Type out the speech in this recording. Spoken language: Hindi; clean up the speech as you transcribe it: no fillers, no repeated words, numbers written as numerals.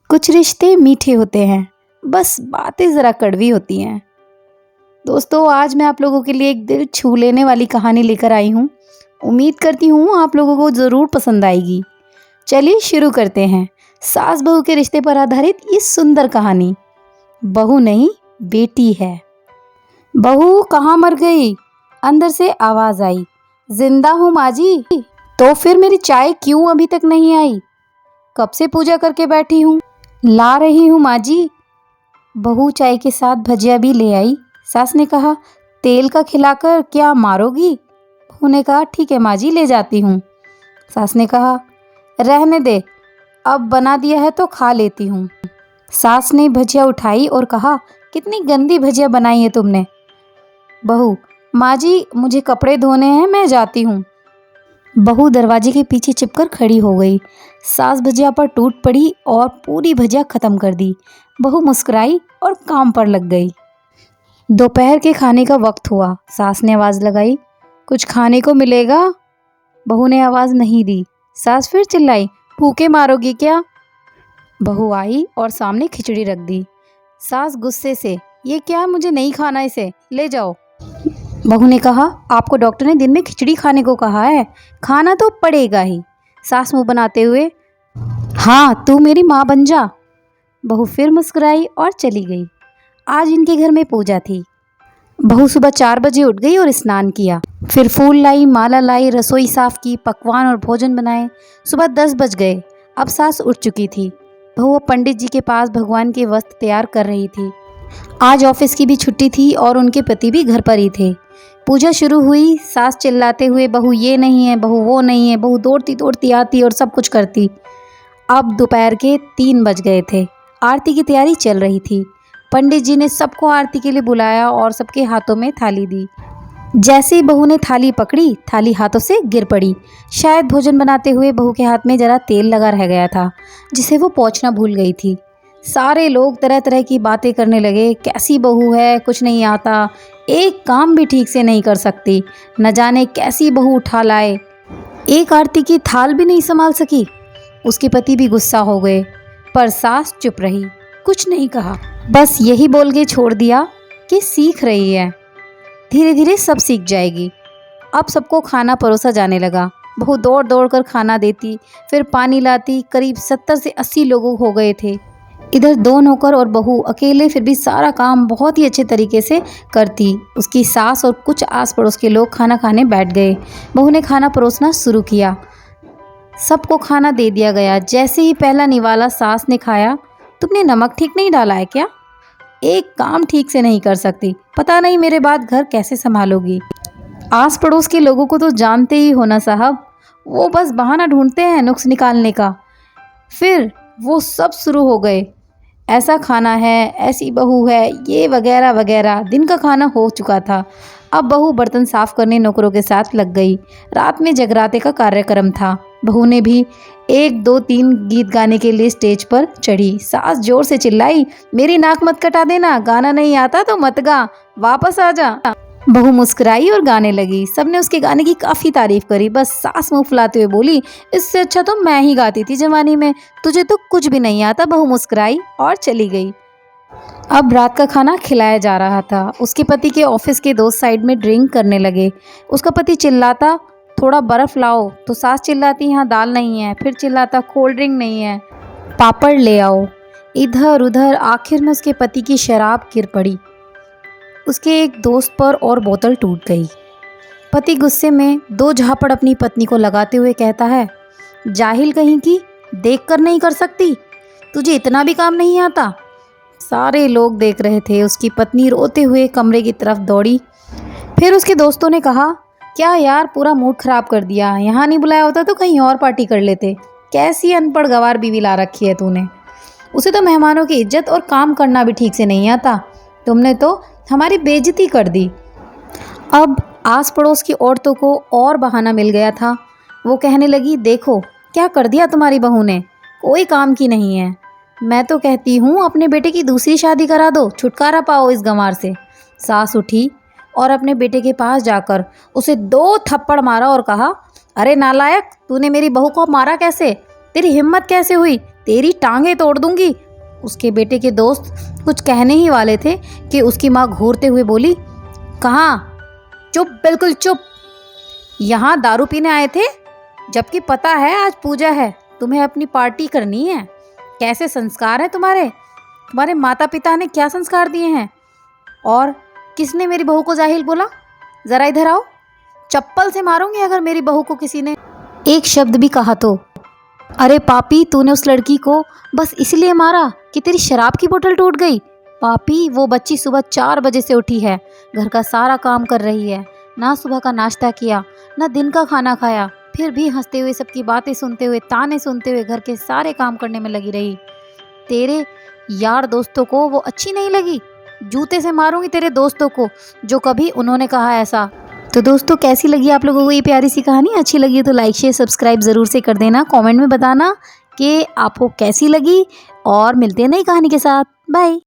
कुछ रिश्ते मीठे होते हैं, बस बातें ज़रा कड़वी होती हैं। दोस्तों, आज मैं आप लोगों के लिए एक दिल छू लेने वाली कहानी लेकर आई हूँ। उम्मीद करती हूँ आप लोगों को ज़रूर पसंद आएगी। चलिए शुरू करते हैं सास बहू के रिश्ते पर आधारित ये सुंदर कहानी। बहू नहीं, बेटी है। बहू कहाँ मर गई? अंदर से आवाज़ आई। जिंदा हूँ माँ जी। तो फिर मेरी चाय क्यों अभी तक नहीं आई? कब से पूजा करके बैठी हूँ। ला रही हूँ माँ जी। बहू चाय के साथ भजिया भी ले आई। सास ने कहा, तेल का खिलाकर क्या मारोगी? बहू ने कहा, ठीक है माँ जी, ले जाती हूँ। सास ने कहा, रहने दे, अब बना दिया है तो खा लेती हूँ। सास ने भजिया उठाई और कहा, कितनी गंदी भजिया बनाई है तुमने। बहू, माँ जी मुझे कपड़े धोने हैं, मैं जाती हूँ। बहू दरवाजे के पीछे छिपकर खड़ी हो गई। सास भजिया पर टूट पड़ी और पूरी भजिया खत्म कर दी। बहू मुस्कुराई और काम पर लग गई। दोपहर के खाने का वक्त हुआ। सास ने आवाज़ लगाई, कुछ खाने को मिलेगा? बहू ने आवाज़ नहीं दी। सास फिर चिल्लाई, भूखे मारोगी क्या? बहू आई और सामने खिचड़ी रख दी। सास गुस्से से, ये क्या, मुझे नहीं खाना, इसे ले जाओ। बहू ने कहा, आपको डॉक्टर ने दिन में खिचड़ी खाने को कहा है, खाना तो पड़ेगा ही। सास मुंह बनाते हुए, हाँ तू मेरी माँ बन जा। बहू फिर मुस्कुराई और चली गई। आज इनके घर में पूजा थी। बहू सुबह 4 बजे उठ गई और स्नान किया। फिर फूल लाई, माला लाई, रसोई साफ की, पकवान और भोजन बनाए। सुबह 10 बज गए। अब सास उठ चुकी थी। बहू अब पंडित जी के पास भगवान के वस्त्र तैयार कर रही थी। आज ऑफिस की भी छुट्टी थी और उनके पति भी घर पर ही थे। पूजा शुरू हुई। सास चिल्लाते हुए, बहू ये नहीं है, बहू वो नहीं है। बहू दौड़ती दौड़ती आती और सब कुछ करती। अब दोपहर के 3 बज गए थे। आरती की तैयारी चल रही थी। पंडित जी ने सबको आरती के लिए बुलाया और सबके हाथों में थाली दी। जैसे ही बहू ने थाली पकड़ी, थाली हाथों से गिर पड़ी। शायद भोजन बनाते हुए बहू के हाथ में जरा तेल लगा रह गया था, जिसे वो पोंछना भूल गई थी। सारे लोग तरह तरह की बातें करने लगे। कैसी बहू है, कुछ नहीं आता, एक काम भी ठीक से नहीं कर सकती, न जाने कैसी बहू उठा लाए, एक आरती की थाल भी नहीं संभाल सकी। उसके पति भी गुस्सा हो गए, पर सास चुप रही, कुछ नहीं कहा। बस यही बोल के छोड़ दिया कि सीख रही है, धीरे धीरे सब सीख जाएगी। अब सबको खाना परोसा जाने लगा। बहू दौड़ दौड़ कर खाना देती, फिर पानी लाती। करीब 70 से 80 लोग हो गए थे। इधर 2 नौकर और बहू अकेले फिर भी सारा काम बहुत ही अच्छे तरीके से करती। उसकी सास और कुछ आस पड़ोस के लोग खाना खाने बैठ गए। बहू ने खाना परोसना शुरू किया। सबको खाना दे दिया गया। जैसे ही पहला निवाला सास ने खाया, तुमने नमक ठीक नहीं डाला है क्या? एक काम ठीक से नहीं कर सकती, पता नहीं मेरे बाद घर कैसे संभालोगी। आस पड़ोस के लोगों को तो जानते ही हो ना साहब, वो बस बहाना ढूंढते हैं नुक्स निकालने का। फिर वो सब शुरू हो गए, ऐसा खाना है, ऐसी बहू है, ये वगैरह वगैरह। दिन का खाना हो चुका था। अब बहू बर्तन साफ करने नौकरों के साथ लग गई। रात में जगराते का कार्यक्रम था। बहू ने भी 1 2 3 गीत गाने के लिए स्टेज पर चढ़ी। सास जोर से चिल्लाई, मेरी नाक मत कटा देना, गाना नहीं आता तो मत गा, वापस आ जा। बहू मुस्कुराई और गाने लगी। सबने उसके गाने की काफ़ी तारीफ करी। बस सास मुंह फुलाते हुए बोली, इससे अच्छा तो मैं ही गाती थी जवानी में, तुझे तो कुछ भी नहीं आता। बहू मुस्कुराई और चली गई। अब रात का खाना खिलाया जा रहा था। उसके पति के ऑफिस के दोस्त साइड में ड्रिंक करने लगे। उसका पति चिल्लाता, थोड़ा बर्फ़ लाओ, तो सास चिल्लाती, यहाँ दाल नहीं है। फिर चिल्लाता, कोल्ड ड्रिंक नहीं है, पापड़ ले आओ। इधर उधर, आखिर में उसके पति की शराब गिर पड़ी। उसके एक दोस्त पर और बोतल टूट गई। पति गुस्से में 2 झापड़ अपनी पत्नी को लगाते हुए कहता है, जाहिल कहीं की, देख कर नहीं कर सकती, तुझे इतना भी काम नहीं आता। सारे लोग देख रहे थे। उसकी पत्नी रोते हुए कमरे की तरफ दौड़ी। फिर उसके दोस्तों ने कहा, क्या यार, पूरा मूड खराब कर दिया, यहाँ नहीं बुलाया होता तो कहीं और पार्टी कर लेते। कैसी अनपढ़ गंवार बीवी ला रखी है तूने, उसे तो मेहमानों की इज्जत और काम करना भी ठीक से नहीं आता। तुमने तो हमारी बेइज्जती कर दी। अब आस पड़ोस की औरतों को और बहाना मिल गया था। वो कहने लगी, देखो क्या कर दिया तुम्हारी बहू ने, कोई काम की नहीं है। मैं तो कहती हूँ अपने बेटे की दूसरी शादी करा दो, छुटकारा पाओ इस गंवार से। सास उठी और अपने बेटे के पास जाकर उसे 2 थप्पड़ मारा और कहा, अरे नालायक, तूने मेरी बहू को मारा कैसे? तेरी हिम्मत कैसे हुई? तेरी टांगें तोड़ दूंगी। उसके बेटे के दोस्त कुछ कहने ही वाले थे कि उसकी माँ घूरते हुए बोली, कहाँ? चुप, बिल्कुल चुप। यहाँ दारू पीने आए थे, जबकि पता है आज पूजा है, तुम्हें अपनी पार्टी करनी है। कैसे संस्कार है तुम्हारे? तुम्हारे माता पिता ने क्या संस्कार दिए हैं? और किसने मेरी बहू को जाहिल बोला? ज़रा इधर आओ, चप्पल से मारूंगी अगर मेरी बहू को किसी ने एक शब्द भी कहा तो। अरे पापी, तूने उस लड़की को बस इसलिए मारा कि तेरी शराब की बोतल टूट गई? पापी, वो बच्ची सुबह 4 बजे से उठी है, घर का सारा काम कर रही है, ना सुबह का नाश्ता किया, ना दिन का खाना खाया, फिर भी हंसते हुए, सबकी बातें सुनते हुए, ताने सुनते हुए घर के सारे काम करने में लगी रही। तेरे यार दोस्तों को वो अच्छी नहीं लगी? जूते से मारूंगी तेरे दोस्तों को जो कभी उन्होंने कहा ऐसा। तो दोस्तों, कैसी लगी आप लोगों को ये प्यारी सी कहानी? अच्छी लगी तो लाइक शेयर सब्सक्राइब ज़रूर से कर देना। कमेंट में बताना कि आपको कैसी लगी, और मिलते हैं नई कहानी के साथ। बाय।